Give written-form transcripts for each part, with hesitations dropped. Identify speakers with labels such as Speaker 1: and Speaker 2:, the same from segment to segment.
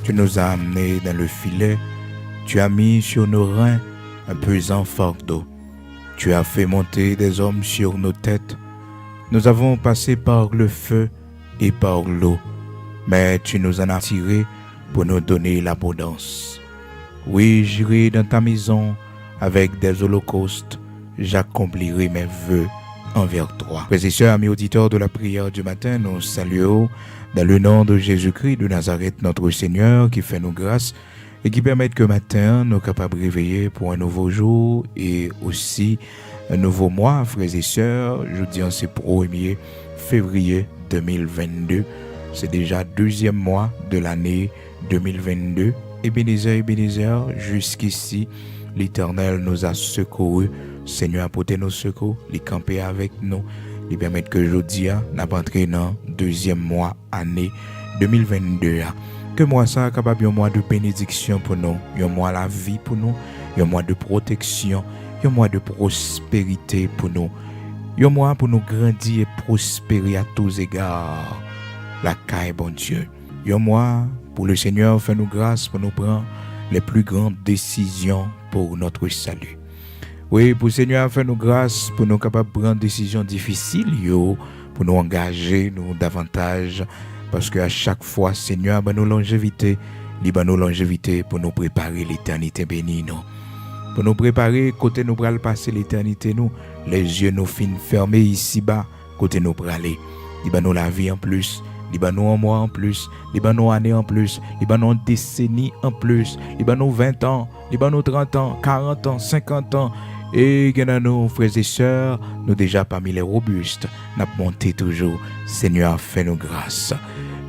Speaker 1: Tu nous as amenés dans le filet, tu as mis sur nos reins un pesant fardeau. Tu as fait monter des hommes sur nos têtes. Nous avons passé par le feu et par l'eau, mais tu nous en as tirés pour nous donner l'abondance. Oui, j'irai dans ta maison avec des holocaustes, j'accomplirai mes vœux envers toi. Frères et sœurs, amis auditeurs de la prière du matin, nous saluons dans le nom de Jésus-Christ de Nazareth, notre Seigneur, qui fait nous grâce et qui permet que matin, nous sommes capables de réveiller pour un nouveau jour et aussi un nouveau mois, frères et sœurs. Je dis en ce 1er février 2022. C'est déjà deuxième mois de l'année 2022. Ebenezer, jusqu'ici, l'Éternel nous a secourus. Seigneur a porté nos secours, il campé avec nous. Il permet que aujourd'hui, nous entré dans deuxième mois, année 2022. Que moi ça capable un mois de bénédiction pour nous, un mois la vie pour nous, un mois de protection, un mois de prospérité pour nous, un mois pour nous grandir et prospérer à tous égards. La caille, bon Dieu. Un mois pour le Seigneur fait nous grâce pour nous prendre les plus grandes décisions pour notre salut. Oui, pour le Seigneur fait nous grâce pour nous capables de prendre des décisions difficiles, pour nous engager nous davantage, parce qu'à chaque fois, Seigneur, nous longévité, nous longévité pour nous préparer l'éternité bénie, nous. Pour nous préparer, côté nous pral passer l'éternité, nous, les yeux nous fin fermés ici-bas, côté nous praler. Nous la vie en plus, nous un mois en plus, nous année en plus, nous décennies en plus, nous 20 ans, nous 30 ans, 40 ans, 50 ans. Et nous, frères et sœurs, nous déjà parmi les robustes, nous monté toujours. Seigneur, fais-nous grâce.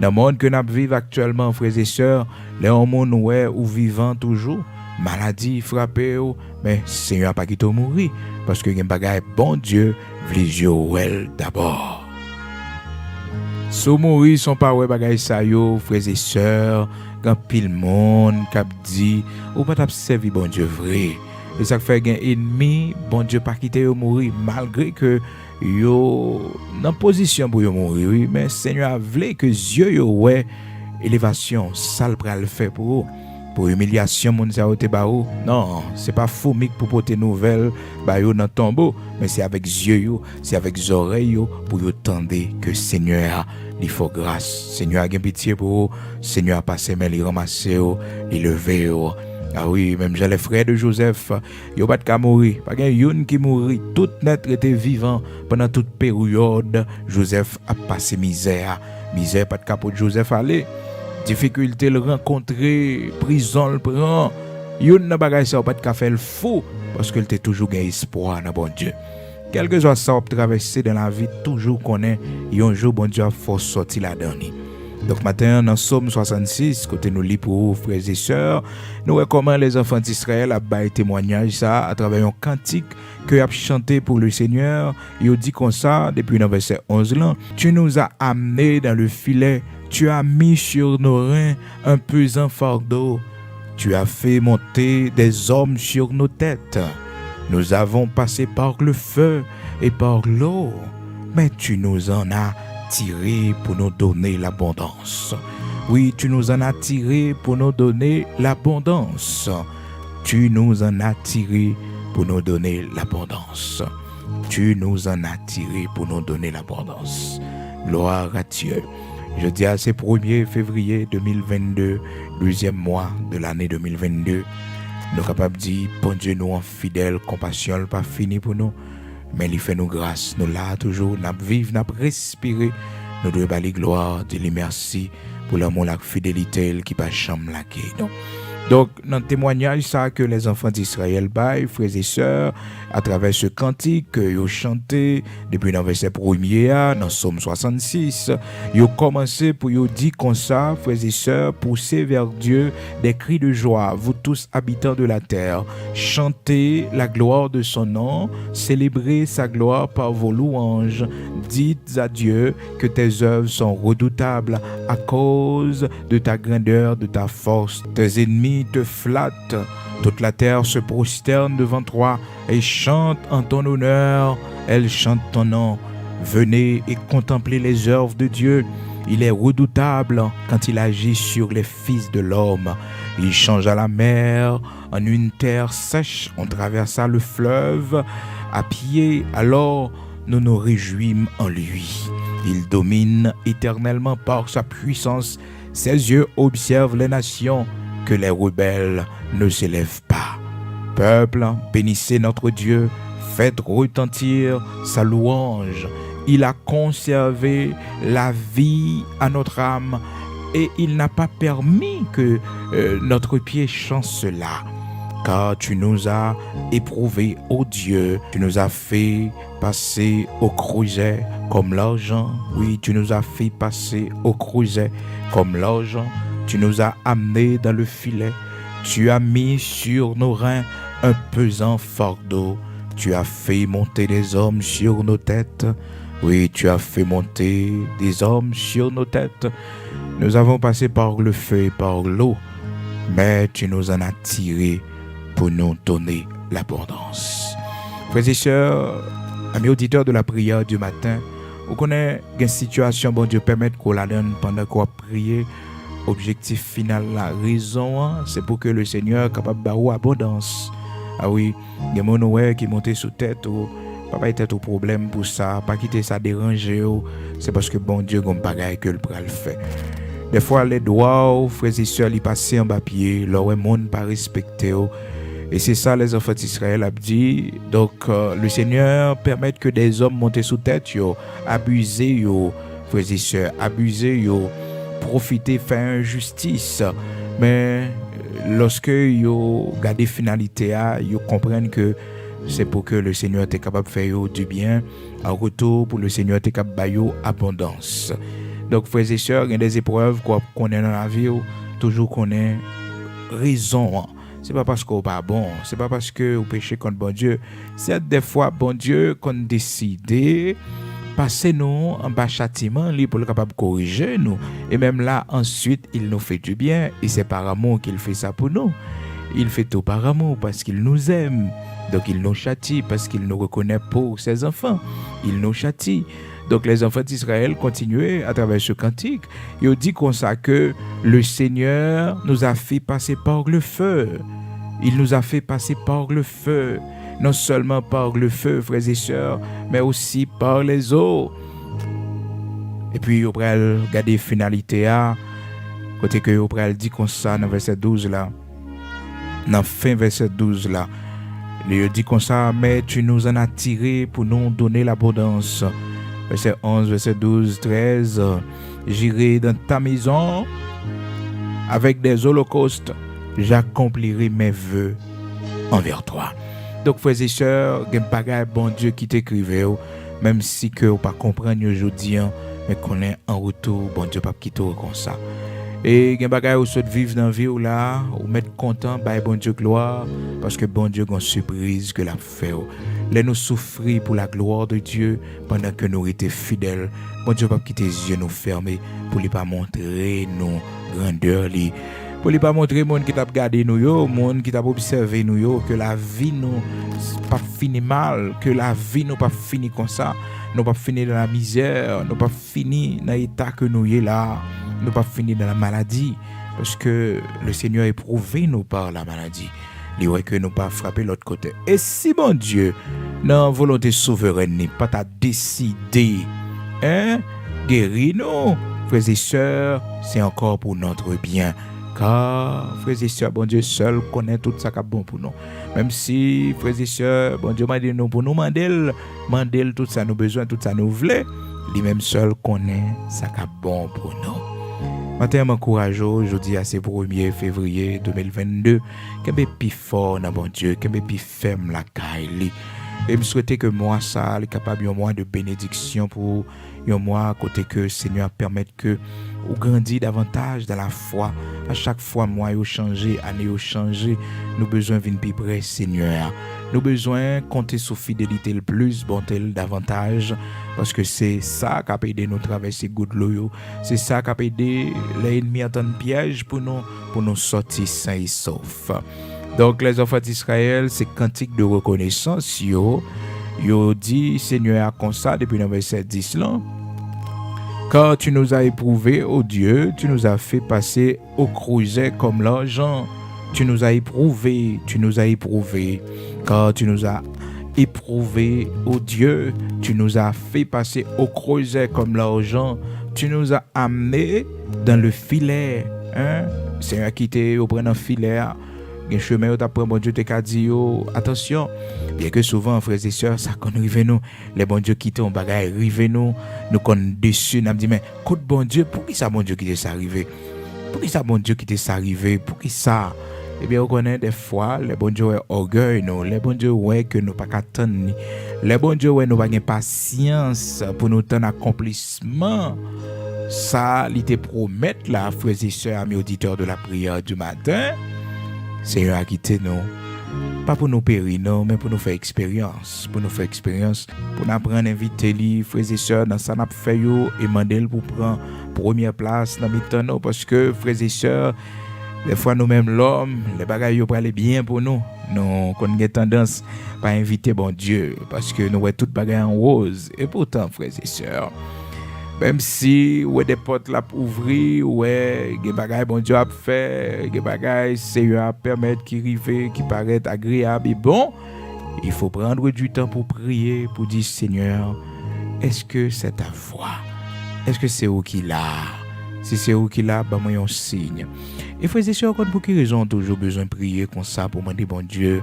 Speaker 1: Dans le monde que nous vivons actuellement, frères et sœurs, les hommes ou vivants toujours, maladie frappée, mais Seigneur pas quitté mourir, parce que bagay bon Dieu, v'li d'abord. Sou mourir son pas ouais bagay sa yo, frères et sœurs, quand pile monde cap dit ou pas t'a servi bon Dieu vrai. Et ça fait gen ennemi, bon Dieu pas quitter yo mourir malgré que yo dans position pour yo mourir, oui, mais Seigneur a voulu que Dieu yo ouais élévation, ça le pral faire pour humiliation moun sa ote ba ou. Non, c'est pas fourmi pour porter nouvelle ba yo dans tombeau, mais c'est avec yeux yo, c'est avec oreilles yo pour yo tendre que Seigneur il faut grâce. Seigneur a gen pitié pour Seigneur a passé mais il ramasser yo, il lever yo. Ah oui, même j'ai les frères de Joseph, yo pas de mourir, pas gen yon qui mourir, tout net était vivant pendant toute période. Joseph a passé misère pas de capot Joseph aller. Difficulté le rencontrer, prison le prend. Yon n'a bagay ça pas de faire le fou parce que il était toujours gain espoir dans bon Dieu. Quel que soit ça on traverser dans la vie, toujours connaît un jour bon Dieu a force sortir là-dedans. Donc matin dans Psaume 66, côté nous lit pour frères et sœurs, nous recommandons les enfants d'Israël à bailler témoignage ça à travers un cantique que a chanté pour le Seigneur. Il dit comme ça depuis le verset 11 là, tu nous as amenés dans le filet, tu as mis sur nos reins un pesant fardeau, tu as fait monter des hommes sur nos têtes. Nous avons passé par le feu et par l'eau, mais tu nous en as tiré pour nous donner l'abondance. Oui, tu nous en as tiré pour nous donner l'abondance. Tu nous en as tiré pour nous donner l'abondance. Tu nous en as tiré pour nous donner l'abondance. Gloire à Dieu. Je dis à ce 1er février 2022, deuxième mois de l'année 2022, nous sommes capables de dire, bon Dieu, nous en fidèle, compassion, pas fini pour nous. Mais il fait nous grâce, nous là toujours, nous vivons, nous respirons, nous devons balayer gloire, Dieu merci pour l'amour, la fidélité qui pas jamais laquer. Donc, dans le témoignage ça que les enfants d'Israël baillent, frères et sœurs, à travers ce cantique que ils ont chanté depuis le verset 1er, dans Psaume 66, ils ont commencé pour ils dire comme ça, frères et sœurs, poussez vers Dieu des cris de joie, vous tous habitants de la terre, chantez la gloire de son nom, célébrez sa gloire par vos louanges, dites à Dieu que tes œuvres sont redoutables à cause de ta grandeur, de ta force, tes ennemis te flattent, toute la terre se prosterne devant toi et chante en ton honneur, elle chante ton nom. Venez et contemplez les œuvres de Dieu, Il est redoutable quand il agit sur les fils de l'homme. Il changea la mer en une terre sèche. On traversa le fleuve à pied. Alors nous nous réjouîmes en lui. Il domine éternellement par sa puissance. Ses yeux observent les nations, que les rebelles ne s'élèvent pas. Peuple, bénissez notre Dieu, faites retentir sa louange. Il a conservé la vie à notre âme et il n'a pas permis que notre pied chancela. Car tu nous as éprouvés, ô Dieu, tu nous as fait passer au creuset comme l'argent. Oui, tu nous as fait passer au creuset comme l'argent. Tu nous as amenés dans le filet. Tu as mis sur nos reins un pesant fardeau. Tu as fait monter des hommes sur nos têtes. Oui, tu as fait monter des hommes sur nos têtes. Nous avons passé par le feu et par l'eau, mais tu nous en as tirés pour nous donner l'abondance. Frères et sœurs, amis auditeurs de la prière du matin, vous connaissez une situation, bon Dieu, permettre qu'on la donne pendant qu'on prie. Objectif final, la raison, c'est pour que le Seigneur est capable d'avoir abondance. Ah oui, il y a des gens qui montent sous tête, pas être au problème pour ça, pas quitter ça déranger, c'est parce que bon Dieu, comme bagaille que le bras le fait. Des fois, les doigts, frères et sœurs, ils passent en bas pied, leur monde pas respecté. Et c'est ça, les enfants d'Israël a dit. Donc, le Seigneur permet que des hommes montent sous tête, abuser, frères et sœurs, abuser, profiter, faire injustice. Mais lorsque ils gardent finalité, ils comprennent que c'est pour que le Seigneur est capable de faire du bien. En retour, pour le Seigneur est capable de faire abondance. Donc, frères et sœurs, il y a des épreuves qu'on est dans la vie, toujours qu'on ait raison. C'est pas parce qu'on n'est pas bon, c'est pas parce qu'on péche contre bon Dieu. C'est des fois, bon Dieu, qu'on décide passer nous en bas châtiment pour le capable de corriger nous. Et même là, ensuite, il nous fait du bien. Et c'est par amour qu'il fait ça pour nous. Il fait tout par amour parce qu'il nous aime. Donc il nous châtie parce qu'il nous reconnaît pour ses enfants. Il nous châtie. Donc les enfants d'Israël continuaient à travers ce cantique. Ils dit comme ça que le Seigneur nous a fait passer par le feu. Il nous a fait passer par le feu. Non seulement par le feu, frères et sœurs, mais aussi par les eaux. Et puis, on va regarder la finalité. Côté que on va dire comme ça dans verset 12 là. Dans fin verset 12 là. Il dit comme ça, mais tu nous en as tiré pour nous donner l'abondance. Verset 11, verset 12, 13. J'irai dans ta maison avec des holocaustes. J'accomplirai mes vœux envers toi. Donc, frères et sœurs, il y a un bagage bon Dieu qui t'écrivait, même si que vous ne comprenez pas aujourd'hui, mais qu'on est en retour, bon Dieu pas quitter comme ça. Et il y a un bagage où vous vivre dans la vie là, vous mettre content, bah bon Dieu gloire, parce que bon Dieu a une surprise que l'a fait. Laisse nous souffrir pour la gloire de Dieu pendant que nous étions fidèles. Bon Dieu pas quitter les yeux nous fermer pour ne pas montrer nos grandeurs. Pour ne pas montrer monde qui t'a regardé nous, monde qui t'a observé nous, que la vie nous pas fini mal, que la vie nous pas fini comme ça, nous pas fini dans la misère, nous pas fini dans l'état que nous y là, nous pas fini dans la maladie, parce que le Seigneur a éprouvé nous par la maladie. Il voit que nous pas frapper l'autre côté. Et si bon Dieu, dans volonté souveraine, n'est pas t'a décidé, guérir nous, frères et sœurs, c'est encore pour notre bien. Car, frères et sœurs, bon Dieu seul connaît tout ça qui est bon pour nous. Même si, frères et sœurs, bon Dieu m'a dit nous pour nous mandel tout ça nous besoin, tout ça nous voulons, lui-même seul connaît ça qui est bon pour nous. Matin, m'encourage aujourd'hui à ce 1er février 2022, qu'il y ait plus fort dans bon Dieu, qu'il y ait plus ferme la caille. Et je souhaite que moi, ça, est capable un mois de bénédiction pour un mois, côté que le Seigneur permette que vous grandissez davantage dans la foi. À chaque fois, moi, vous changez, année, vous changez. Nous besoin de plus près, Seigneur. Nous besoin de compter sur fidélité le plus, bonté davantage, parce que c'est ça qui a aidé nous traverser good l'eau. C'est ça qui a aidé les ennemis à tendre piège pour nous sortir sains et saufs. Donc, les enfants d'Israël, c'est cantique de reconnaissance. Yo dit, Seigneur a comme ça depuis le verset 10 là. Car tu nous as éprouvés, ô Dieu, tu nous as fait passer au creuset comme l'argent. Tu nous as éprouvés, car tu nous as éprouvés, ô Dieu, tu nous as fait passer au creuset comme l'argent. Tu nous as amenés dans le filet. Seigneur, qui t'est au prenant filet. Un chemin où t'apprends, bon Dieu, t'es dit, attention, bien que souvent, frères et sœurs, ça qu'on arrive nous, les bon Dieu qui t'ont bagaille, arrive nous qu'on dessus, nous dit, mais, côté bon Dieu, pour qui ça, bon Dieu, qui t'est arrivé? Pour qui ça, bon Dieu, qui t'est arrivé? Pour qui ça? Eh bien, on connaît des fois, les bon Dieu, ouais, orgueil, nous, les bon Dieu, ouais, que nous pas qu'attendre, les bon Dieu, ouais, nous pas de patience pour nous donner accomplissement. Ça, il te promet, là, frères et sœurs, amis auditeurs de la prière du matin. Seigneur a quitté nous, pas pour nous périr, non, mais pour nous faire expérience. Pour nous apprendre à inviter les frères et sœurs dans ça, nous fait et demander pour prendre première place dans mes temps, parce que frères et sœurs, des fois nous-mêmes, l'homme, les bagages pour aller bien pour nous. Nous, qu'on a tendance à inviter bon Dieu, parce que nous avons toutes bagages en rose. Et pourtant, frères et sœurs, même si ouais des portes là pour ouvrir, ouais des bagages bon Dieu a fait, des bagages Seigneur a permettre qui rive, qui paraît agréable et bon, il faut prendre du temps pour prier, pour dire Seigneur, est-ce que c'est ta voix? Est-ce que c'est où qu'il a? Si c'est où qu'il a, bah moi un signe. Et frères et sœurs, pour quelle raison toujours besoin de prier comme ça pour demander bon Dieu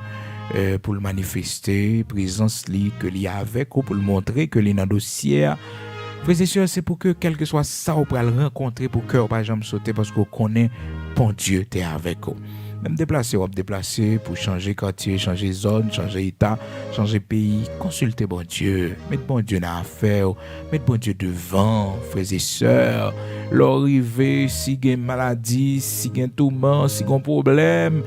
Speaker 1: pour le manifester, présence li que li avec ou pour le montrer que li dans dossier. Frères et sœurs, c'est pour que quel que soit ça, on peut le rencontrer pour que on pas jamais sauter parce qu'on connaît bon Dieu t'es avec vous. Même déplacer pour changer quartier, changer zone, changer état, changer pays, consulter bon Dieu, mettre bon Dieu dans l'affaire, mettre bon Dieu devant, frères et sœurs, l'arrivée, si il y a une maladie, si il y a un tourment, si il y a un problème,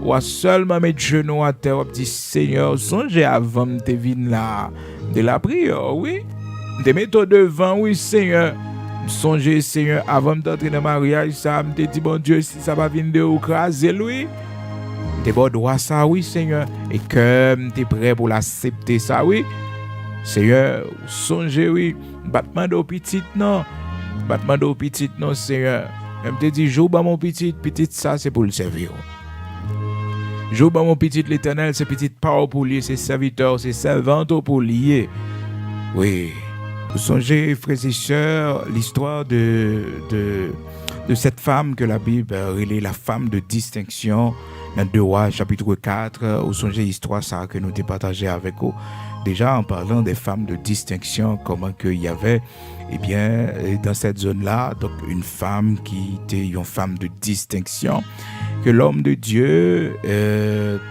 Speaker 1: ou à seulement mettre genoux à terre, ou dire Seigneur, songez avant de venir là, de la prière, oui. Des méthodes devant, oui, Seigneur. Songez, Seigneur, avant d'entrer dans le mariage, ça me dit, bon Dieu, si ça va venir de vous craser, lui. T'es bon droit, ça, oui, Seigneur. Et que t'es prêt pour l'accepter, ça, oui. Seigneur, songez, oui. Battement de petit, non. Battement de petit, non, Seigneur. Même te dit, joue, mon petit, ça, c'est pour le servir. Joue, mon petit, l'Éternel, c'est petite parole pour lier, c'est serviteur, c'est servante pour lier. Oui. Vous songez, frères et sœurs, l'histoire de cette femme que la Bible relève, la femme de distinction, dans 2 Rois, chapitre 4. Vous songez l'histoire ça que nous avons partagé avec vous. Déjà, en parlant des femmes de distinction, comment qu'il y avait, eh bien, dans cette zone-là, donc une femme qui était une femme de distinction, que l'homme de Dieu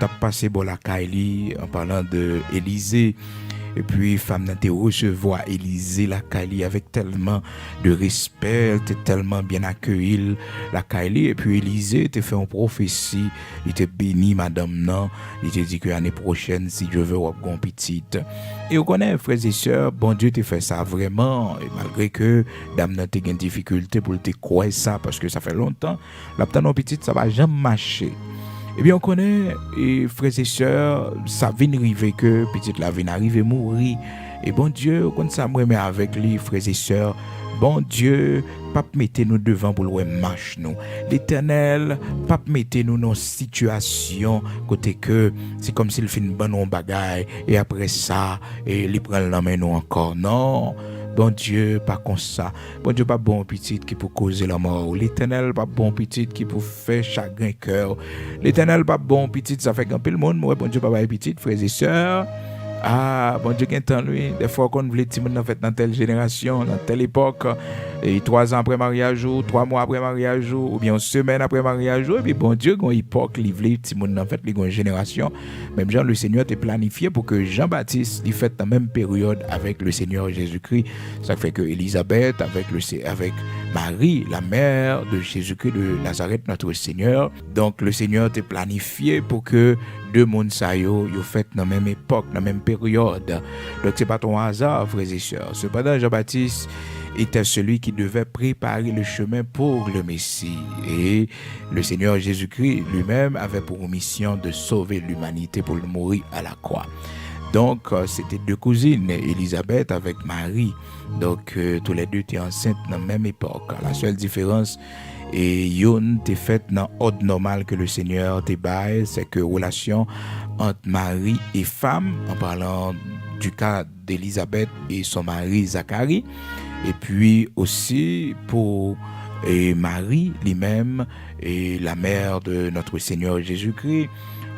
Speaker 1: t'a passé pour la Kaili en parlant de Élisée. Et puis, femme n'a été recevoir Élisée, la Kaili, avec tellement de respect, elle était tellement bien accueillie, la Kaili. Et puis, Élisée t'a fait une prophétie, il t'a béni, madame, non. Il t'a dit que l'année prochaine, si Dieu veut, on va une petite. Et on connaît, frères et sœurs, bon Dieu t'a fait ça vraiment. Et malgré que dame n'a été une difficulté pour te croire ça, parce que ça fait longtemps, la petite, ça va jamais marcher. Eh bien, on connaît, et frères et sœurs, ça vient arriver que petite la vient arriver mourir. Et bon Dieu, quand ça me remet avec lui, frères et sœurs, bon Dieu, pas mettez-nous devant pour le marche nous. L'Éternel, pas mettez-nous dans une situation côté que c'est comme s'il fait une bonne bagaille et après ça, et il prend la main nous encore. Non. Bon Dieu, pas comme ça. Bon Dieu, pas bon petit qui peut causer la mort. L'Éternel, pas bon petit qui peut faire chagrin cœur. L'Éternel, pas bon petit, ça fait camper le monde. Moi, bon Dieu, pas petit, frères et sœurs. Ah, bon Dieu, qu'un lui, des fois qu'on voulait dire dans telle génération, dans telle époque, et 3 ans après mariage, ou 3 mois après mariage, ou bien une semaine après mariage, et puis bon Dieu, quand époque, il voulait en fait, une génération, même Jean, le Seigneur t'est planifié pour que Jean-Baptiste, il fait dans la même période avec le Seigneur Jésus-Christ. Ça fait que Élisabeth, avec Marie, la mère de Jésus-Christ de Nazareth, notre Seigneur. Donc, le Seigneur t'est planifié pour que 2 mondes ça yo fait dans la même époque, dans la même période. Donc c'est pas ton hasard, frères et sœurs. Cependant, Jean-Baptiste était celui qui devait préparer le chemin pour le Messie. Et le Seigneur Jésus-Christ lui-même avait pour mission de sauver l'humanité pour le mourir à la croix. Donc, c'était deux cousines, Élisabeth avec Marie. Donc, tous les deux étaient enceintes dans la même époque. La seule différence, et yon t'est faite dans l'ordre normal que le Seigneur t'est bail, c'est que relation entre mari et femme, en parlant du cas d'Élisabeth et son mari Zacharie, et puis aussi pour Marie lui-même et la mère de notre Seigneur Jésus-Christ,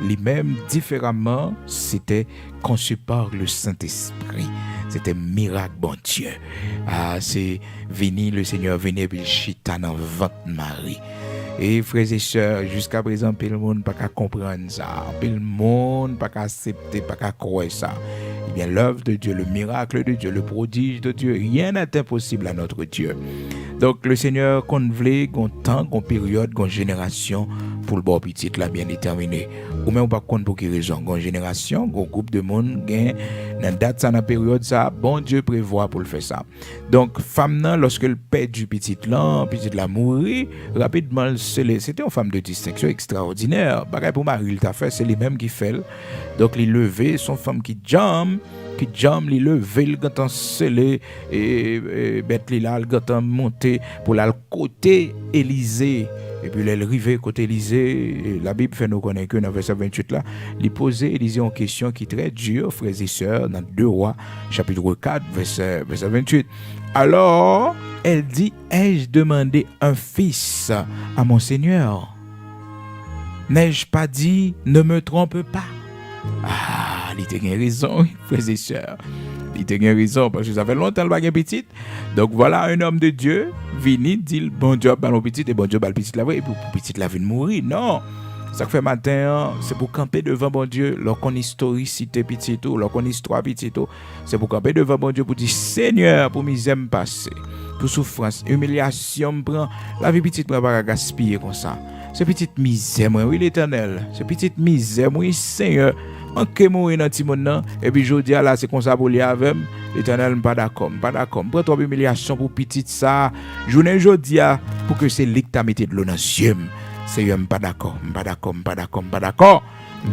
Speaker 1: lui-même différemment, c'était conçu par le Saint-Esprit. C'était miracle, bon Dieu. Ah, c'est venu, le Seigneur venait puis chita dans ventre Marie. Et frères et sœurs, jusqu'à présent, peu le monde pas qu'à comprendre ça. Peu le monde pas qu'à accepter, pas qu'à croire ça. Eh bien, l'œuvre de Dieu, le miracle de Dieu, le prodige de Dieu, rien n'est impossible à notre Dieu. Donc, le Seigneur, qu'on voulait, qu'on temps, qu'on période, qu'on génération, pour le bon petit, là, bien déterminé. Ou même pas compte pour quelle raison. Qu'on génération, qu'on groupe de monde, dans date, ça, dans période, ça, bon Dieu prévoit pour le faire ça. Donc, femme, là, lorsque le père du petit là, mourit, rapidement, c'était une femme de distinction extraordinaire. Pareil pour Marie, il t'a fait, c'est les mêmes qui fait. Donc, il levé, son femme qui jambe, les lever, le gâteau scellé, et bête là, le gâteau monté pour la côté Élysée. Et puis, elle arrivait côté Élysée, la Bible fait nous connaître que dans verset 28 là, il posait Élysée en question qui est très dure, frères et sœurs, dans 2 Rois, chapitre 4, verset 28. Alors, elle dit, ai-je demandé un fils à mon Seigneur? N'ai-je pas dit, ne me trompe pas? Ah, il était bien raison, frères et sœurs. Il était bien raison, parce que ça fait longtemps qu'il n'y a pas petite. Donc voilà, un homme de Dieu, vini, dit, bon Dieu, ballon petit, et bon Dieu, ballon petit, là, et pour petit, la vie de mourir. Non. Ça fait matin, c'est pour camper devant bon Dieu, lorsqu'on historicité petit tout, lorsqu'on histoire petit tout, c'est pour camper devant bon Dieu, pour dire, Seigneur, pour misère me passer, pour souffrance, humiliation me prend, la vie petite me va gaspiller comme ça. C'est petite misère, moi, oui, l'Éternel, c'est petite misère, moi, Seigneur, en que mourir dans Timon nan, et puis je dis là, c'est comme ça pour lui avec, l'Éternel, pas d'accord. Prends trop humiliation pour petite ça, journée jodi pour que c'est lui qui t'a mis de l'eau dans les yeux. Seigneur, pas d'accord.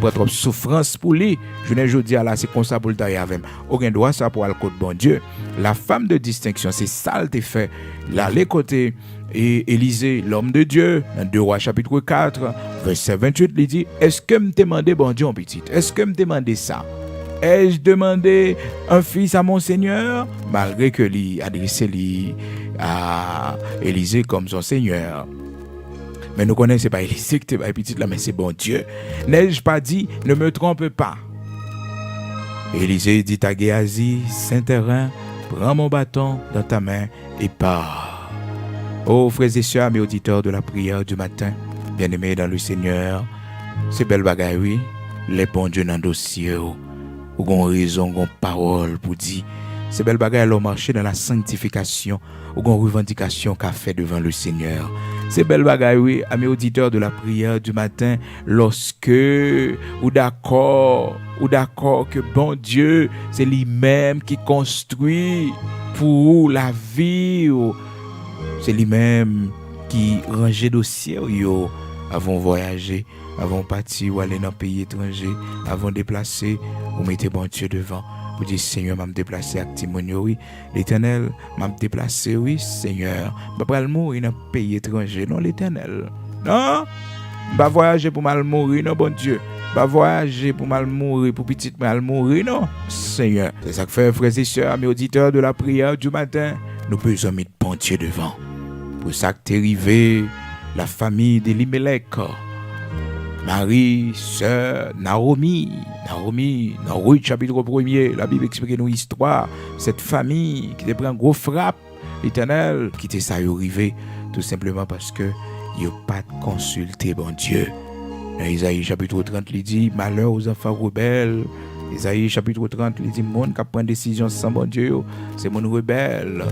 Speaker 1: Prends trop souffrance pour lui, journée jodi là, c'est comme ça pour lui avec. Aucun droit ça pour le côté bon Dieu. La femme de distinction, c'est ça le fait. Là, les côtés. Et Élisée, l'homme de Dieu, dans 2 Rois chapitre 4, verset 28, il dit, est-ce que me demandez, bon Dieu, petit? Est-ce que me demandez ça? Ai-je demandé un fils à mon Seigneur? Malgré que lui adressé à Élisée comme son Seigneur. Mais nous connaissons pas Élisée qui était petit là, mais c'est bon Dieu. N'ai-je pas dit, ne me trompe pas? Élisée dit à Géasi, Saint-Terrain, prends mon bâton dans ta main et pars. Oh, frères et sœurs, mes auditeurs de la prière du matin, bien-aimés dans le Seigneur, c'est belle bagaille, oui, les bons Dieu dans le dossier, ou gon raison, gon parole pour dire, c'est belle bagaille, l'on marche dans la sanctification, ou gon revendication qu'a fait devant le Seigneur. C'est belle bagaille, oui, à mes auditeurs de la prière du matin, lorsque, ou d'accord que bon Dieu, c'est lui-même qui construit pour la vie, c'est lui-même qui rangeait dossier avant voyager, avant partir ou aller dans un pays étranger, avant déplacer, vous mettez bon Dieu devant. Vous dites, Seigneur, m'a déplacé à Timonio, oui. L'Éternel m'a déplacé, oui, Seigneur. Je ne vais pas mourir dans un pays étranger, non, l'Éternel. Non, je ne vais pas voyager pour mal mourir, non, bon Dieu. Je ne vais pas voyager pour mal mourir, pour petit mal mourir, non, Seigneur. C'est ça que fait, frères et sœurs, mes auditeurs de la prière du matin. Nous pouvons mettre bon Dieu devant. Pour ça que t'es arrivé, la famille d'Elimelech, Marie, sœur, Naomi, dans Ruth chapitre 1er, la Bible explique nous l'histoire, cette famille qui te prend gros frappe, l'Éternel, qui t'est ça arrivé, tout simplement parce que il n'a pas consulté bon Dieu. Dans Isaïe chapitre 30, il dit, malheur aux enfants rebelles. Isaïe chapitre 30, il dit, monde qui prend décision sans bon Dieu, c'est mon rebelle.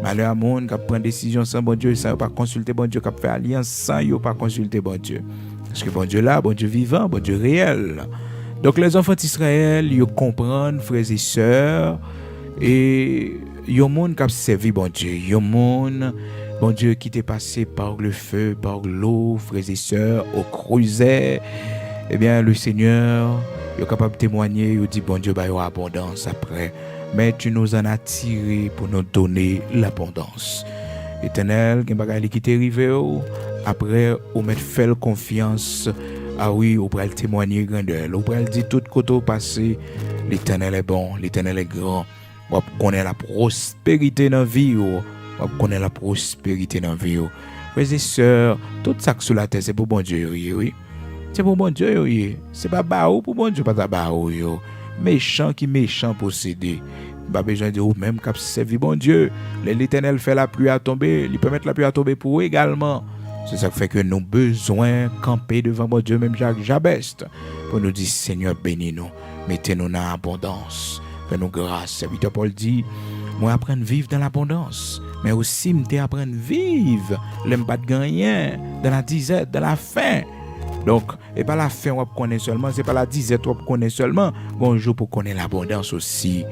Speaker 1: Malheur à monde qui prend décision sans bon Dieu, sans pas consulter bon Dieu, qui fait alliance sans pas consulter bon Dieu. Parce que bon Dieu là, bon Dieu vivant, bon Dieu réel. Donc les enfants d'Israël, ils comprennent, frères et sœurs, et il y a un monde qui a servi bon Dieu, il y a un monde, bon Dieu qui est passé par le feu, par l'eau, frères et sœurs, au creuset. Eh bien, le Seigneur Yo capable de témoigner, yo dit bon Dieu ba yo abondance après. Mais tu nous en as tiré pour nous donner l'abondance. Éternel, gen bagay li qui t'est arrivé après ou mettre faire confiance. Ah oui, ou pral témoigner grandeur, ou pral dire tout côté passé, l'Éternel est bon, l'Éternel est grand. Ou connaît la prospérité dans vie ou connaît la prospérité dans vie. Frères et sœurs, tout ça que sur la terre c'est pour bon Dieu, oui. C'est pour bon Dieu, oui. C'est pas baou pour bon Dieu, pas baou yo. Méchant qui méchant possédé. Pas besoin de dire ou même cap servi bon Dieu. L'Éternel fait la pluie à tomber, il peut mettre la pluie à tomber pour eux également. C'est ça qui fait que nous avons besoin de camper devant mon Dieu, même Jacques Jabest, pour nous dire Seigneur, bénis-nous, mettez-nous dans l'abondance, fais-nous grâce. Serviteur Paul dit, moi apprendre à vivre dans l'abondance, mais aussi me apprendre à vivre, l'aime pas de gagner, dans la disette, dans la faim. Donc, et pas la faim on connaît seulement, c'est pas la disette on connaît seulement, on joue pour connaître l'abondance aussi.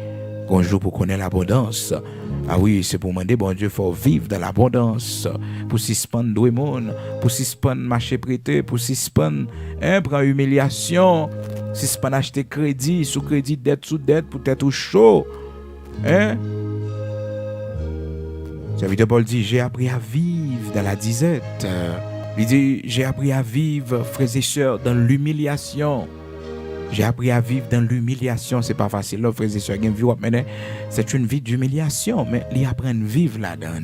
Speaker 1: On joue pour connaître l'abondance. Ah oui, c'est pour demander, bon Dieu, faut vivre dans l'abondance. Pour suspendre deux mondes, pour suspendre marché prêté, pour suspendre, prendre humiliation, suspendre acheter crédit, sous crédit, dette sous dette, pour être au chaud. Serviteur Paul dit, j'ai appris à vivre dans la disette. Il dit, j'ai appris à vivre, frères et sœurs, dans l'humiliation. J'ai appris à vivre dans l'humiliation. C'est pas facile, là, frères et sœurs. C'est une vie d'humiliation, mais ils apprennent à vivre là-dedans.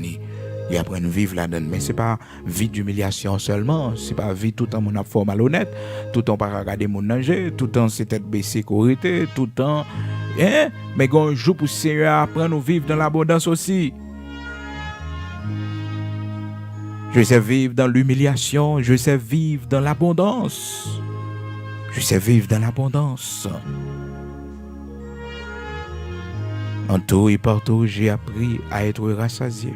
Speaker 1: Ils apprennent à vivre là-dedans. Mais c'est pas vie d'humiliation seulement. C'est pas vie tout le temps mon affaire malhonnête, tout le temps pas regarder mon danger, tout le temps c'est tête baissée sécurité, tout le temps. Mais quand on joue pour Seigneur, apprendre à vivre dans l'abondance aussi. Je sais vivre dans l'humiliation, je sais vivre dans l'abondance. Je sais vivre dans l'abondance. En tout et partout, j'ai appris à être rassasié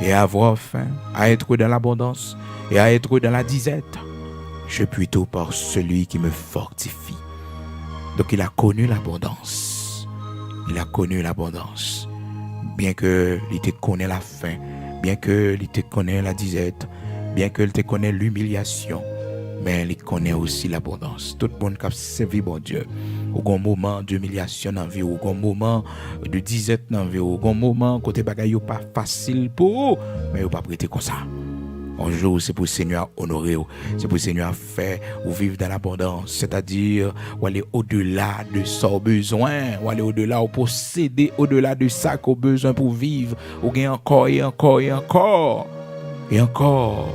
Speaker 1: et à avoir faim, à être dans l'abondance et à être dans la disette. Je puis tout par celui qui me fortifie. Donc il a connu l'abondance. Il a connu l'abondance. Bien que il te connaît la faim, bien que il te connaît la disette, bien que il te connaît l'humiliation, mais il connaît aussi l'abondance. Tout le monde qui a servi bon Dieu, au un moment d'humiliation dans la vie, au un moment de disette dans la vie, au un moment côté bagaille pas facile pour eux, mais ils pas prêté comme ça. Un jour, c'est pour le Seigneur honorer, c'est pour le Seigneur faire ou vivre dans l'abondance, c'est-à-dire ou aller au-delà de son besoin, ou aller au-delà, ou posséder au-delà de ça qu'on a besoin pour vivre, ou gagner encore et encore et encore, et encore,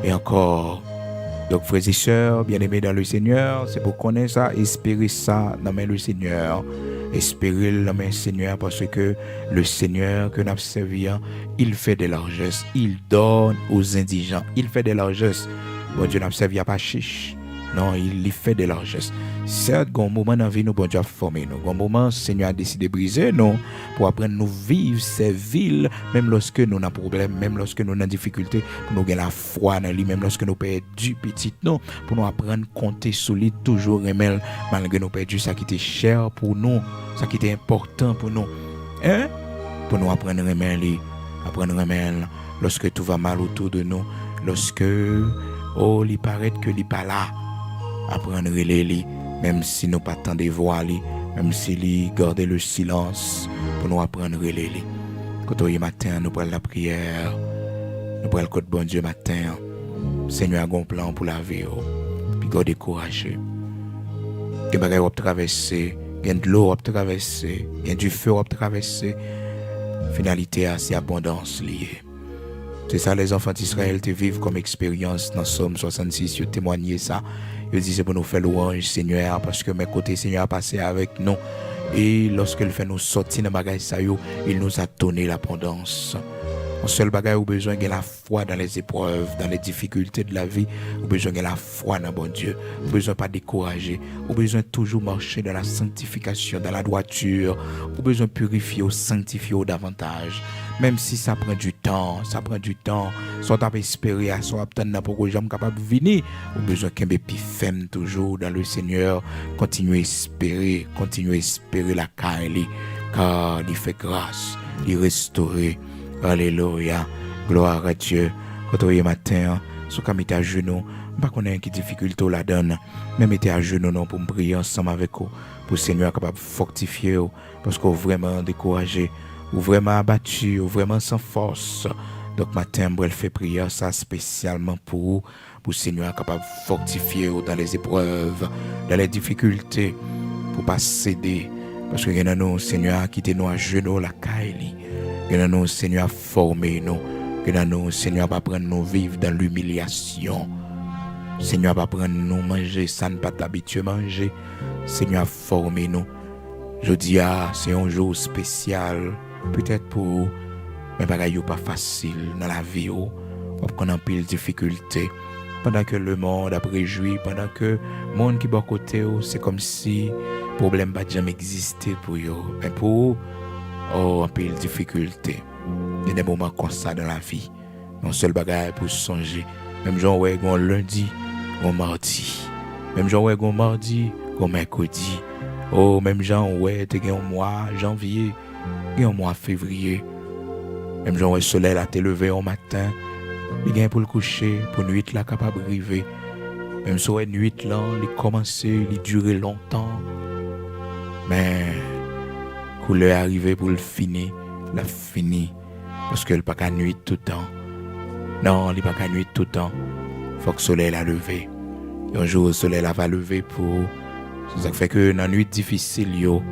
Speaker 1: et encore. Donc, frères et sœurs, bien-aimés dans le Seigneur, c'est pour connaître ça, espérer ça dans le Seigneur. Espérer dans le Seigneur parce que le Seigneur que nous avons servi, il fait de largesses, il donne aux indigents, il fait de largesses. Bon Dieu n'a servi à pas chiche. Non, il fait de largesses. Certes, il y a un moment dans la vie, nous, bon Dieu a formé nous. Il y a un moment, le Seigneur a décidé de briser nous pour apprendre à nous vivre ces villes, même lorsque nous avons des problèmes, même lorsque nous avons des difficultés, pour nous gagner la foi dans lui, même lorsque nous perdons petit, non, pour nous apprendre à compter sur lui, toujours remel, malgré nous perdons ça qui était cher pour nous, ça qui était important pour nous. Pour nous apprendre à remel, lorsque tout va mal autour de nous, lorsque, il paraît que il n'est pas là. Apprendre à relayer, même si nous pas tant de voix, même si nous garder le silence, pour nous apprendre à relayer. Quand on est matin, nous prenons la prière, nous prenons le code bon Dieu matin. Seigneur a un plan pour la vie, puis garder courage. Il y a des bagages à traverser, il y a de l'eau à traverser, il y a du feu à traverser. Finalité, c'est abondance liée. C'est ça les enfants d'Israël te vivent comme expérience dans Somme 66, ils témoignent ça. Ils disent pour nous faire louange Seigneur parce que mes côtés Seigneur a passé avec nous et lorsqu'il fait nous sortir dans bagage ça il nous a donné l'abondance. Un seul bagage où besoin de la foi dans les épreuves, dans les difficultés de la vie, où besoin de la foi dans bon Dieu, où besoin pas décourager, où besoin toujours marcher dans la sanctification, dans la droiture, où besoin purifier ou sanctifier davantage. Même si ça prend du temps, soit tu as espéré, soit tu as pour que j'aime capable de venir, ou besoin qu'un bépi ferme toujours dans le Seigneur, continuer à espérer la caille, car il fait grâce, il restaure. Alléluia, gloire à Dieu. Quand on est matin, sous comme à genoux, Pas qu'on ait qui difficulté la donne. Même été à genoux non pour me prier ensemble avec vous. Pour le Seigneur capable de fortifier vous. Parce qu'on vraiment découragé. Ou vraiment abattu. Ou vraiment sans force. Donc matin, elle fait prière ça spécialement pour vous. Pour le Seigneur capable de fortifier vous dans les épreuves. Dans les difficultés. Pour pas céder. Parce que nous, Seigneur, quitter nous à genoux la caille. Nous, Seigneur, former nous. Nous, Seigneur, pas prendre nous vivre dans l'humiliation. Seigneur, pas prendre nous manger, ça ne pas t'habituer à manger. Seigneur, former nous. Je dis, c'est un jour spécial, peut-être pour vous, mais pas facile dans la vie. On a pile de difficultés. Pendant que le monde a réjoui, pendant que le monde qui est à côté, c'est comme si le problème n'a jamais existé pour eux. Mais pour eux, on a pile de difficultés. Il y a des moments comme ça dans la vie. Non seul bagage pour songer. Même gens ouais gon lundi, gon mardi. Même gens ouais gon mardi, gon mercredi. Oh même gens ouais te gen un mois janvier, gen un mois février. Même gens ouais soleil là te levé au matin, il gen pour le coucher, pour nuit là capable arriver. Même si ouais nuit là, il commencer, il durer longtemps. Mais couleur arrivé pour le finir, la fini. Parce que le pas qu'à nuit tout le temps. Non, il pas qu'à nuit tout le temps. Faut que le soleil a levé. Et un jour, le soleil va lever pour... Ça fait que dans la nuit difficile, dans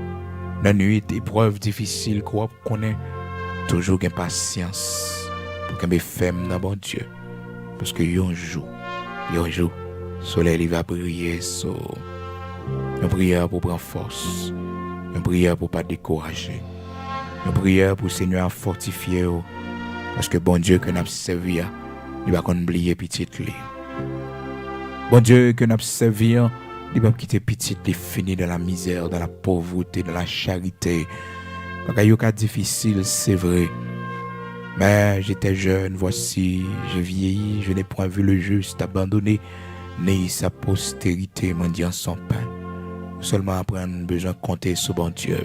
Speaker 1: la nuit épreuve difficile, quoi qu'on ait toujours une patience pour qu'on ait ferme dans bon Dieu. Parce que un jour, le soleil il va briller. Une prière pour prendre force. Une prière pour ne pas décourager. Une prière pour le Seigneur fortifier. Parce que bon Dieu que nous avons servi, il va oublier petit. Bon Dieu que nous avons servi, il va quitter petit, il finit dans la misère, dans la pauvreté, dans la charité. Parce que c'est difficile, c'est vrai. Mais j'étais jeune, voici, je vieillis, je n'ai point vu le juste abandonné, ni sa postérité mendiant son pain. Seulement après, on a besoin de compter sur bon Dieu.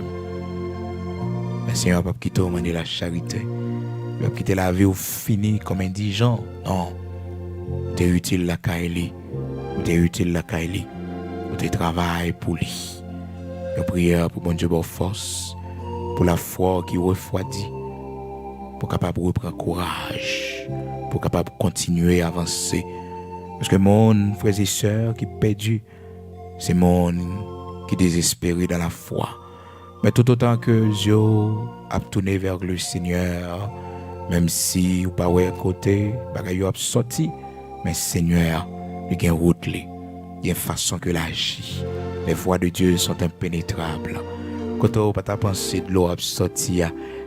Speaker 1: Le Seigneur ne va pas quitter la charité. Il va quitter la vie au fini comme indigent. Non. Tu es utile la Kaili. Tu es utile la Kaili. Tu travailles pour lui. Je prie pour bon Dieu pour force. Pour la foi qui refroidit. Pour capable de reprendre courage. Pour capable de continuer à avancer. Parce que mon frères et sœurs qui perdu, c'est mon qui désespéré dans la foi. Mais tout autant que Dieu a tourné vers le Seigneur, même si ou pas ouais côté, bagaille a sorti, mais Seigneur, il y a une route, il y a une façon que l'agit. Les voies de Dieu sont impénétrables. Quand on pas penser de l'eau a sorti,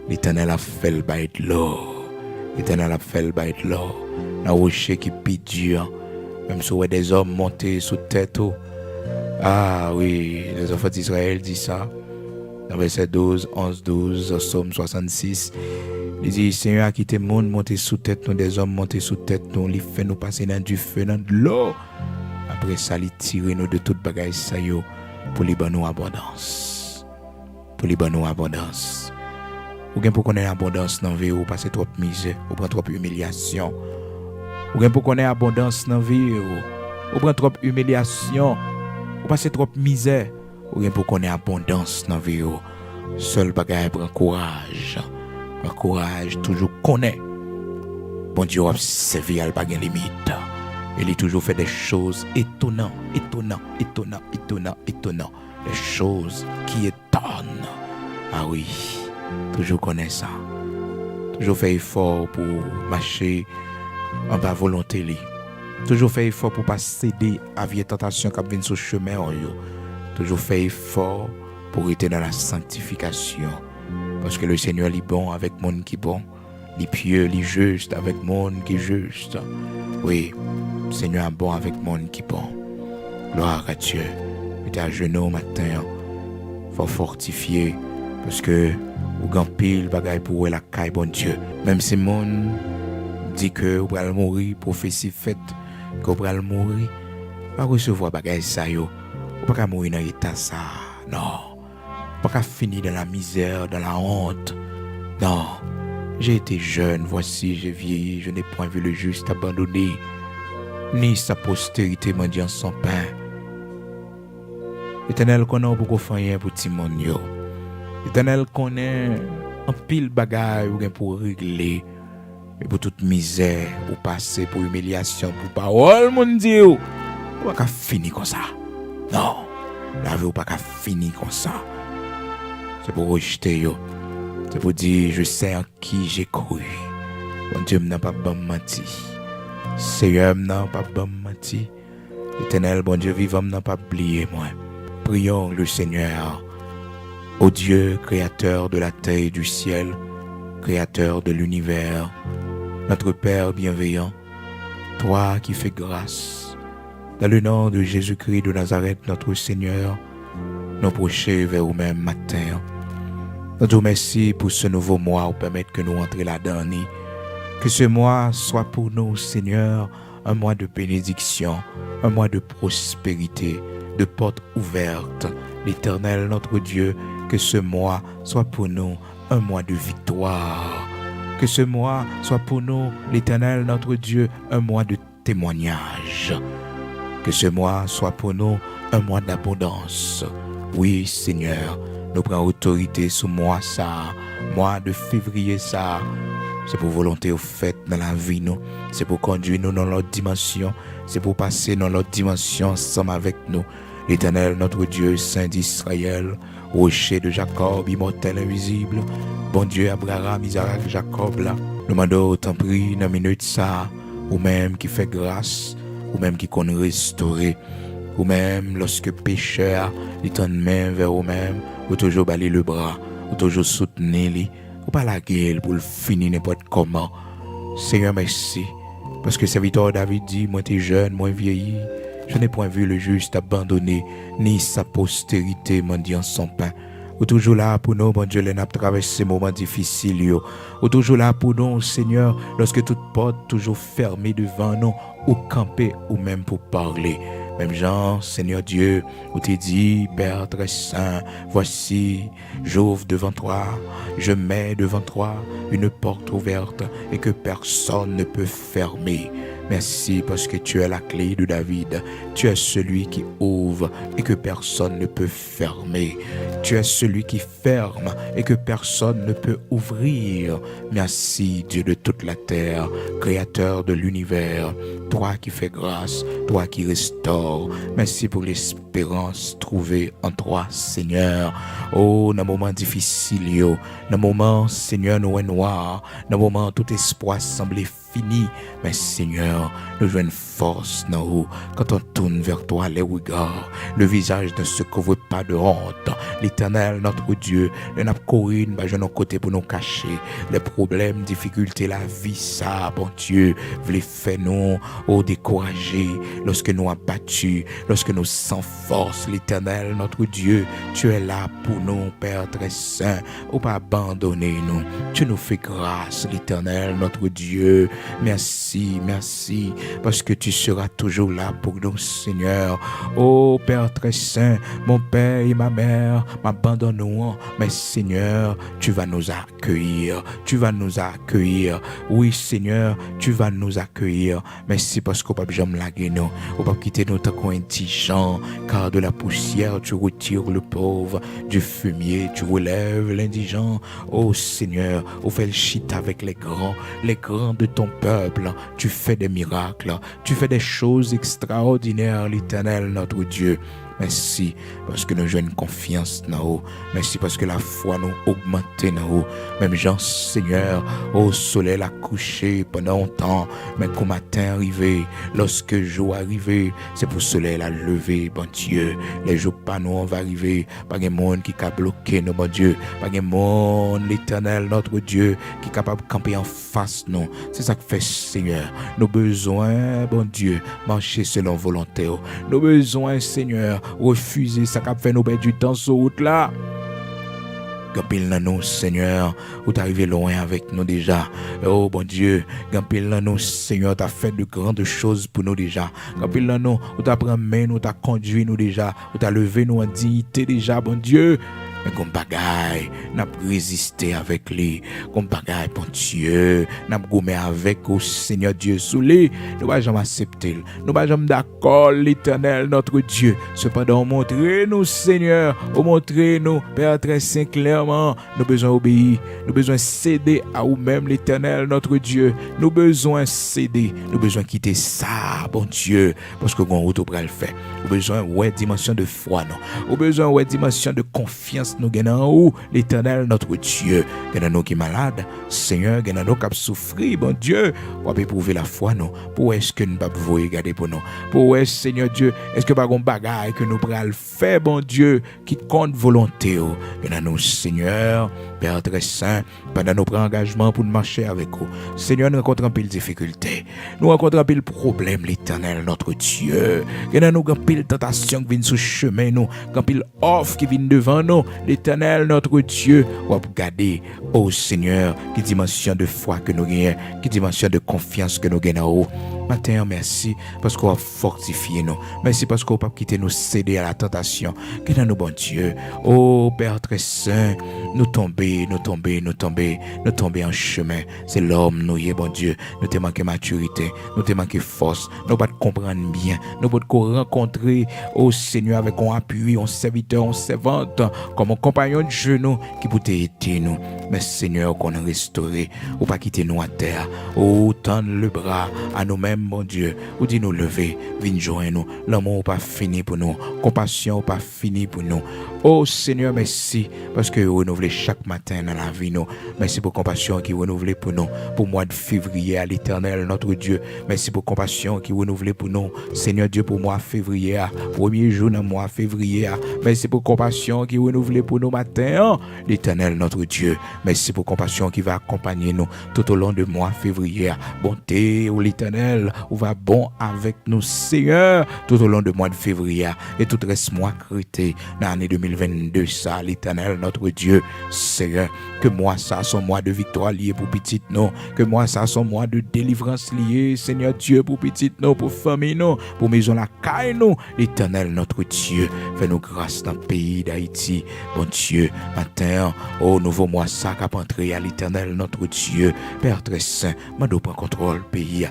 Speaker 1: l'Éternel a fait le bail de l'eau. L'Éternel a fait le bail de l'eau. La rocher qui pit dur, même si ouais des hommes montés sous tête. Ah oui, les enfants d'Israël disent ça. Dans verset 12, 11, 12, Psaume 66, il dit, Seigneur a quitté le monde, monté sous tête, nous des hommes montés sous tête, nous, il fait nous passer dans du feu, dans de l'eau. Après ça, il tire nous de toute bagaille, ça y est, pour les bonnes abondance. Pour les bonnes abondance. Ou bien pour qu'on ait abondance dans la vie, ou passer trop de misère, ou prendre trop d'humiliation. Ou bien pour qu'on ait abondance dans la vie, ou prendre trop d'humiliation, ou passer trop de misère. Ou bien pour qu'on ait abondance dans la vie. Seul bagaille prend courage. Prend courage, toujours connaît. Bon Dieu a servi à pas de limite. Il a toujours fait des choses étonnantes. Des choses qui étonnent. Ah oui, toujours connaît ça. Toujours fait effort pour marcher en bas volonté. Toujours fait effort pour pas céder à vieille tentation qui vient sur le chemin. Toujours fait effort pour être dans la sanctification. Parce que le Seigneur est bon avec le monde qui est bon. Il est pieux, il est juste avec le monde qui est juste. Oui, le Seigneur est bon avec le monde qui est bon. Gloire à Dieu. Tu es à genoux matin. Il faut fortifier. Parce que ou grand pile bagaille pour la caille bon Dieu. Même si le monde dit que vous allez mourir, prophétie faite, que vous allez mourir, va recevoir bagaille ça yo. Ou pas mourir dans l'état ça. Non. Pas finir dans la misère, dans la honte. Non. J'ai été jeune, voici, j'ai vieilli, je n'ai point vu le juste abandonné, ni sa postérité mendiant son pain. Éternel, connaît beaucoup faire pour ti monde yo. Éternel, connaît un pile bagaille ou pour régler, mais pour toute misère, pour passer, pour humiliation, pour parole, mon Dieu, ou pas fini comme ça. Non, la vie ou pas fini comme ça. C'est pour rejeter yo. C'est pour dire, je sais en qui j'ai cru. Mon Dieu n'a pas bon menti. Seigneur n'a pas bon menti. Éternel, bon Dieu vivant n'a pas oublié moi. Prions le Seigneur. Ô Dieu, créateur de la terre et du ciel, créateur de l'univers, notre Père bienveillant, toi qui fais grâce, dans le nom de Jésus-Christ de Nazareth, notre Seigneur, nous approchons vers vous-même matin. Nous te remercions pour ce nouveau mois, pour permettre que nous entrions là-dedans. Que ce mois soit pour nous, Seigneur, un mois de bénédiction, un mois de prospérité, de portes ouvertes. L'Éternel, notre Dieu, que ce mois soit pour nous un mois de victoire. Que ce mois soit pour nous, l'Éternel, notre Dieu, un mois de témoignage. Que ce mois soit pour nous un mois d'abondance. Oui, Seigneur, nous prenons autorité sur mois ça, mois de février ça. C'est pour volonté au fait dans la vie nous. C'est pour conduire nous dans l'autre dimension. C'est pour passer dans l'autre dimension ensemble avec nous. L'Éternel, notre Dieu, Saint d'Israël, rocher de Jacob, immortel, invisible, bon Dieu, Abraham, Isaac, Jacob, là, nous demandons, t'en prie, dans minute ça, ou même qui fait grâce, ou même qui connaît restaurer, ou même lorsque pécheur, il tend main vers vous-même, ou toujours balayer le bras, ou toujours soutenir lui, ou pas la gueule pour le finir n'importe comment. Seigneur, merci, parce que serviteur David dit, moi t'es jeune, moi vieilli, je n'ai point vu le juste abandonné, ni sa postérité mendiant son pain. Ou toujours là pour nous, bon Dieu, les n'a traversé ces moments difficiles. Ou toujours là pour nous, Seigneur, lorsque toute porte toujours fermée devant nous, ou camper, ou même pour parler. Même Jean, Seigneur Dieu, où t'es dit, Père très saint, voici, j'ouvre devant toi, je mets devant toi une porte ouverte et que personne ne peut fermer. Merci parce que tu es la clé de David. Tu es celui qui ouvre et que personne ne peut fermer. Tu es celui qui ferme et que personne ne peut ouvrir. Merci Dieu de toute la terre, créateur de l'univers. Toi qui fais grâce, toi qui restaures. Merci pour l'espérance trouvée en toi, Seigneur. Oh, dans moment difficile, dans moment, Seigneur, nous est noir, dans moment tout espoir semblait fini, mais Seigneur, nous jouons une force dans nous. Quand on tourne vers toi les regards, le visage ne se couvre pas de honte. L'Éternel, notre Dieu, nous n'a couru de nos côtés pour nous cacher les problèmes, difficultés, la vie, ça, bon Dieu, voulez faire nous, oh, décourager, lorsque nous abattus, lorsque nous sans force, l'Éternel, notre Dieu, tu es là pour nous, Père très saint, ou pas abandonner nous. Tu nous fais grâce, l'Éternel, notre Dieu. Merci, merci, parce que tu seras toujours là pour nous, Seigneur. Oh, Père très saint, mon Père et ma mère m'abandonneront, mais Seigneur, tu vas nous accueillir, tu vas nous accueillir. Oui, Seigneur, tu vas nous accueillir. Merci parce qu'on ne peut pas jamais laguer nous, on ne peut pas quitter nous tant qu'on est indigent, car de la poussière, tu retires le pauvre, du fumier, tu relèves l'indigent. Oh, Seigneur, on fait le shit avec les grands de ton peuple, tu fais des miracles, tu fais des choses extraordinaires, l'Éternel, notre Dieu. Merci parce que nous jouons une confiance dans vous. Merci parce que la foi nous augmente dans vous. Même Jean, Seigneur, au soleil a couché pendant longtemps, mais qu'au matin arrivé, lorsque jour arrivé, c'est pour le soleil a levé, bon Dieu. Les jours pas nous on va arriver, pas de monde qui a bloqué nous, bon Dieu. Pas de monde, l'Éternel, notre Dieu, qui est capable de camper en face nous. C'est ça que fait Seigneur. Nos besoins, bon Dieu, marcher selon volonté. Nos besoins, Seigneur, refuser ça qu'a fait nous perdre du temps sur route là. Gampil dans nous, Seigneur, où t'es arrivé loin avec nous déjà. Oh bon Dieu, gampil dans nous, Seigneur, t'as fait de grandes choses pour nous déjà. Gampil dans nous, où t'as pris main, où t'as conduit nous déjà, où t'as levé nous en dignité déjà, bon Dieu. mais qu'on bagaille, n'a résisté avec lui, qu'on bagaille, bon Dieu, n'a gommé avec au Seigneur Dieu sous lui, nous pas jamais accepter, nous pas jamais d'accord, l'Éternel, notre Dieu. Cependant, montrez-nous, Seigneur, montrez-nous, Père très saint, clairement, nous besoin obéir, nous besoin céder à vous-même, l'Éternel, notre Dieu, nous besoin céder, nous besoin quitter ça, bon Dieu, parce que qu'on route pour le faire, nous besoin ouais dimension de foi, non, nous besoin ouais dimension de confiance, nous gagnons en où, l'Éternel, notre Dieu, gagnons nous qui malade, Seigneur, gagnons nous qui souffrir, bon Dieu, pour éprouver la foi, non, pour est-ce que nous pas pouvoir regarder pour nous, pour est-ce, Seigneur Dieu, est-ce que pas un bagage que nous pourrons faire, bon Dieu, qui compte volonté, gagnons nous, Seigneur, Père très saint, pendant nos engagements pour nous marcher avec vous, Seigneur, nous rencontrons un peu de difficultés, nous rencontrons un peu de problèmes, l'Éternel, notre Dieu, gagnons nous un peu de tentation qui vient sur le chemin, nous, un peu offre qui vient devant nous, l'Éternel, notre Dieu, on va garder, oh Seigneur, qui dimension de foi que nous gagnons, qui dimension de confiance que nous gagnons. Matin, merci parce qu'on a fortifié nous. Merci parce qu'on ne peut pas quitter nous céder à la tentation. Que nous, bon Dieu. Oh Père très saint, nous tomber en chemin. C'est l'homme, nous y est, bon Dieu. Nous te manqué maturité, nous te manqué force, nous pas comprendre bien, nous pas rencontrer, oh Seigneur, avec un appui, un serviteur, un servante, comme un compagnon de genou qui peut aider nous. Mais Seigneur, qu'on a restauré, ou pas quitter nous à terre, ou tendre le bras à nous-mêmes, mon Dieu, ou dit nous lever, viens joindre nous, l'amour pas fini pour nous, compassion pas fini pour nous. Oh Seigneur, merci, parce que vous renouvelez chaque matin dans la vie, nous. Merci pour compassion qui renouvelle pour nous, pour mois de février à l'Éternel, notre Dieu. Merci pour compassion qui renouvelle pour nous, Seigneur Dieu, pour mois février, premier jour dans mois février. Merci pour compassion qui renouvelle pour nous matin, l'Éternel, notre Dieu. Merci pour compassion qui va accompagner nous tout au long de mois février. Bonté, ou l'Éternel, ou va bon avec nous, Seigneur, tout au long de mois de février et tout reste mois crété dans l'année 2022, ça, l'Éternel, notre Dieu, Seigneur, que moi ça son mois de victoire lié pour petite non, que moi ça son mois de délivrance lié, Seigneur Dieu, pour petite non, pour famille non, pour maison la caille non, l'Éternel, notre Dieu, fais-nous grâce dans le pays d'Haïti, bon Dieu, matin, au nouveau mois ça qu'a entré à l'Éternel, notre Dieu, Père très saint, mando prend contrôle pays,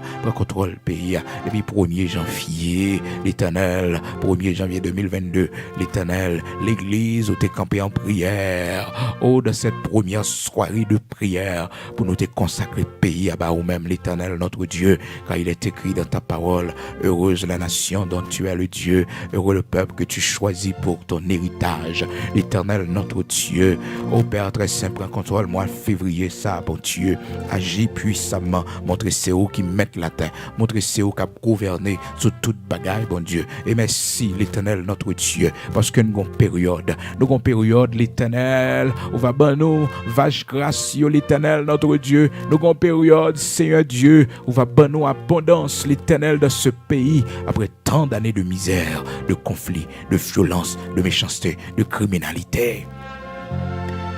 Speaker 1: depuis 1er janvier, l'Éternel, 1er janvier 2022, l'Éternel, l'Église où t'es campé en prière, oh, dans cette première soirée de prière, pour nous te consacrer pays à bas ou même l'Éternel, notre Dieu, car il est écrit dans ta parole, heureuse la nation dont tu es le Dieu, heureux le peuple que tu choisis pour ton héritage, l'Éternel, notre Dieu, oh Père très saint, prends contrôle, mois de février, ça, bon Dieu, agis puissamment, montre c'est où qui mettent la terre, montre c'est où qui a gouverné sur toute bagaille, bon Dieu, et merci l'Éternel, notre Dieu, parce que nous avons période, l'Éternel, on va ban nous, vache gracieux, l'Éternel, notre Dieu, nous avons période, Seigneur Dieu, on va ban nous abondance, l'Éternel, dans ce pays, après tant d'années de misère, de conflits, de violence, de méchanceté, de criminalité.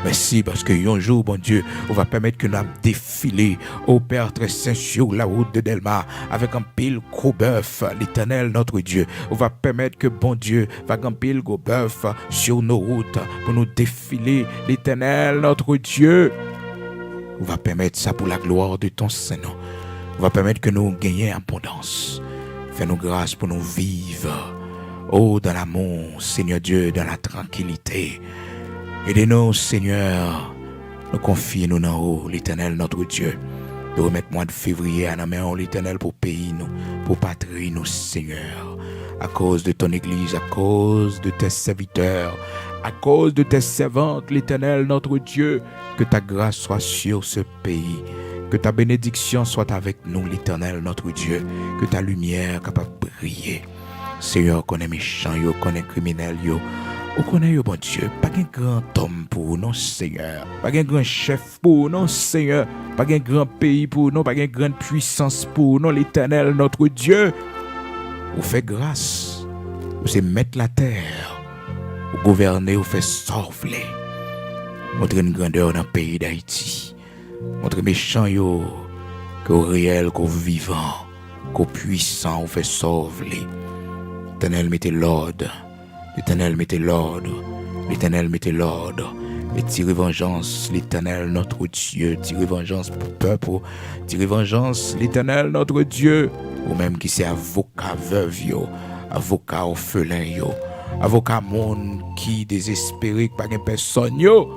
Speaker 1: Merci parce que un jour, bon Dieu, on va permettre que nous défiler au Père très saint sur la route de Delmar avec un pile gros bœuf, l'Éternel, notre Dieu. On va permettre que, bon Dieu, va un pile gros bœuf sur nos routes pour nous défiler, l'Éternel, notre Dieu. On va permettre ça pour la gloire de ton Saint-Nom. On va permettre que nous gagnions abondance. Fais-nous grâce pour nous vivre. Oh, dans l'amour, Seigneur Dieu, dans la tranquillité. Aidez-nous, Seigneur, nous confions-nous dans haut, l'Éternel, notre Dieu. De remettre mois de février à la main, l'Éternel, pour pays, nous, pour patrie, nous, Seigneur. À cause de ton Église, à cause de tes serviteurs, à cause de tes servantes, l'Éternel, notre Dieu, que ta grâce soit sur ce pays. Que ta bénédiction soit avec nous, l'Éternel, notre Dieu. Que ta lumière capable de briller. Seigneur, connaît méchant, yo, connaît criminel, yo. On connaît, bon Dieu, pas un grand homme pour nous, Seigneur. Pas un grand chef pour nous, Seigneur. Pas un grand pays pour nous, pas une grande puissance pour nous, l'Éternel, notre Dieu. Vous fait grâce. Vous c'est mettre la terre. Vous gouverner, vous fait sauver. Montrez une grandeur dans le pays d'Haïti. Montrez méchant, yo, qu'au réel, qu'au vivant, qu'au puissant, vous fait sauver. L'Éternel, mettez l'ordre. L'Éternel, mettez l'ordre. L'Éternel mettez l'ordre et tirez vengeance, l'Éternel notre Dieu, tirez vengeance pour le peuple, tirez vengeance, l'Éternel notre Dieu, ou même qui c'est avocat veuve yo, avocat orphelin yo, avocat monde qui désespéré pas de personne yo,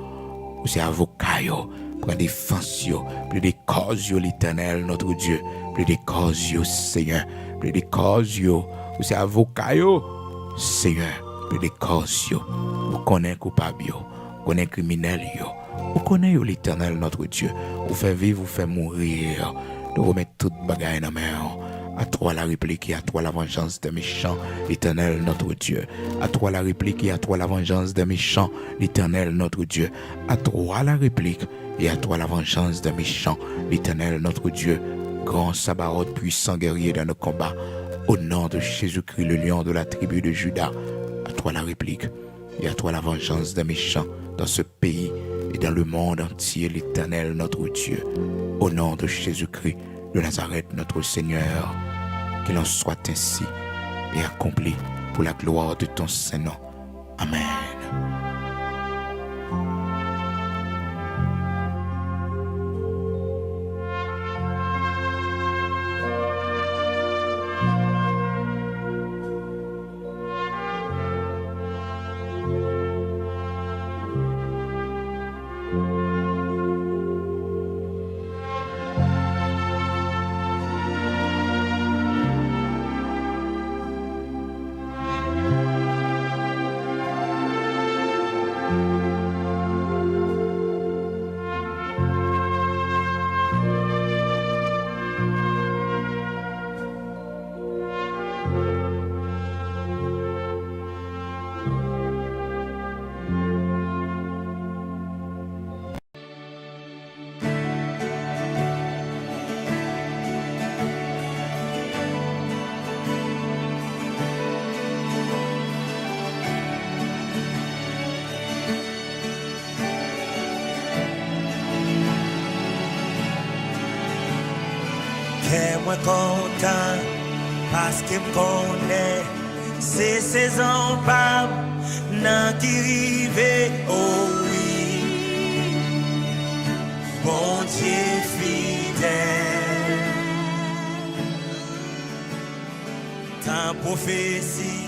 Speaker 1: ou c'est avocat yo, prend défense yo, plus des causes yo l'Éternel notre Dieu, plus des causes yo Seigneur, plus des causes yo, ou c'est avocat yo Seigneur, plus des causes yo, vous connaissez coupable yo, vous connaissez criminel yo, vous connaissez yo l'Éternel notre Dieu, vous fait vivre, vous fait mourir, nous remettons toute bagaille dans la main. À toi la réplique et à toi la vengeance des méchants, l'Éternel notre Dieu. À toi la réplique et à toi la vengeance des méchants, l'Éternel notre Dieu. À toi la réplique et à toi la vengeance des méchants, l'Éternel notre Dieu. Grand Sabaoth, puissant guerrier dans nos combats, au nom de Jésus-Christ, le lion de la tribu de Juda. À toi la réplique et à toi la vengeance des méchants dans ce pays et dans le monde entier, l'Éternel notre Dieu. Au nom de Jésus-Christ de Nazareth, notre Seigneur, qu'il en soit ainsi et accompli pour la gloire de ton Saint-Nom. Amen.
Speaker 2: Moi content parce qu'il me connaît, c'est saison pas nan qui rive, oh oui, bon Dieu fidèle. Ta prophétie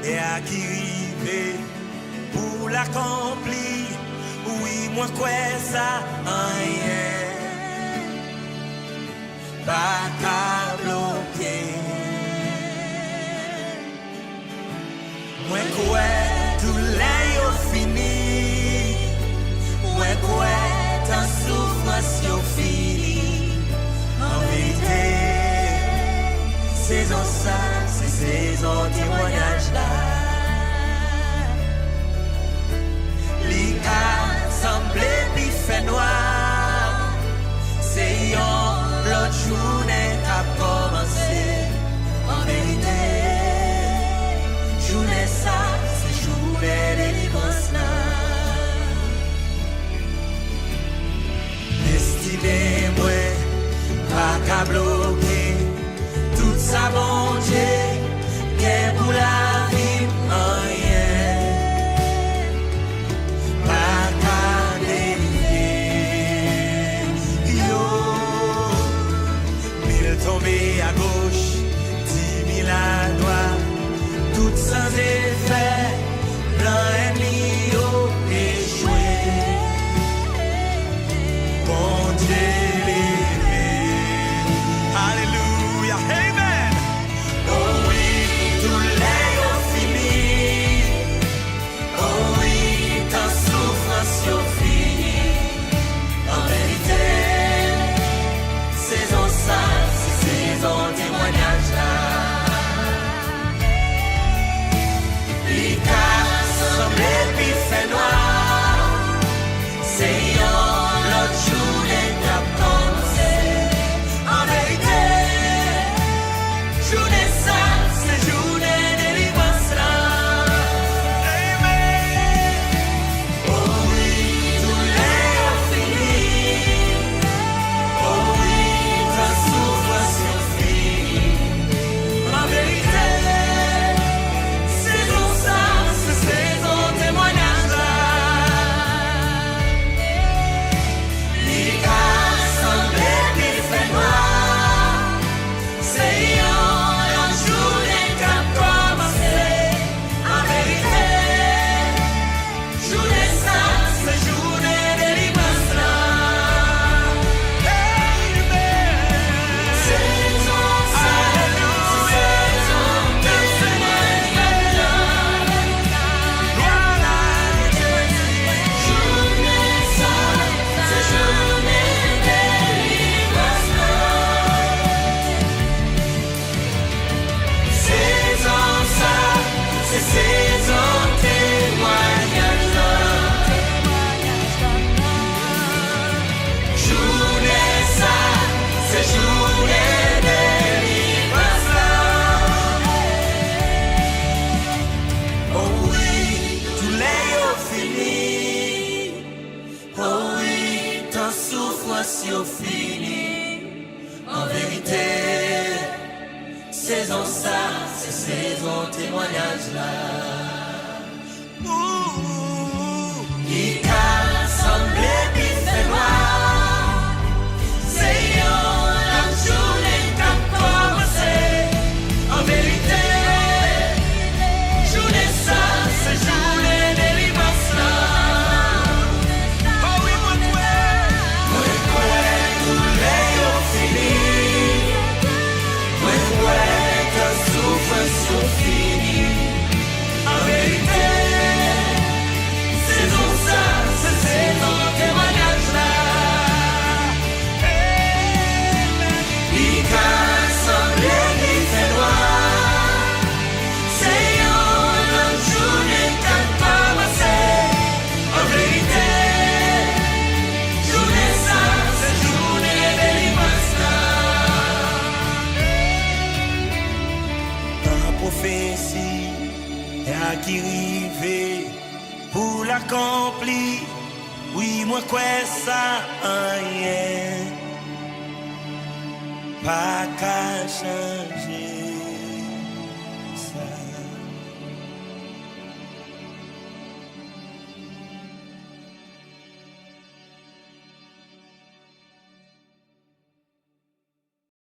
Speaker 2: est à qui rive pour l'accomplir, oui, moi quoi ça rien. Pas qu'à bloquer. Moi quoi tout l'air fini. Moi quoi ta souffrance yo fini. En vérité, saison ça, c'est saison témoignage là. Li a semblé puis fait noir. C'est yon l'autre journée a commencé. En vérité, journée ça, c'est vacances yo fini. En vérité, saison ça, c'est saison témoignage là. Qui a semblé puis fait noir. C'est la journée qui a commencé. En vérité, journée ça, c'est journée délivrance là. Oh oui, moi tous les jours finis. Moi que souffrance sont finies. En vérité, saison ça, c'est saison témoignage là. Il a semblé qu'il fait noir. C'est une journée qui a commencé. En vérité, journée ça, c'est journée délivrance là. La prophétie est à qui rive pour l'accomplir. Oui, moi quoi ça rien pas qu'à changer.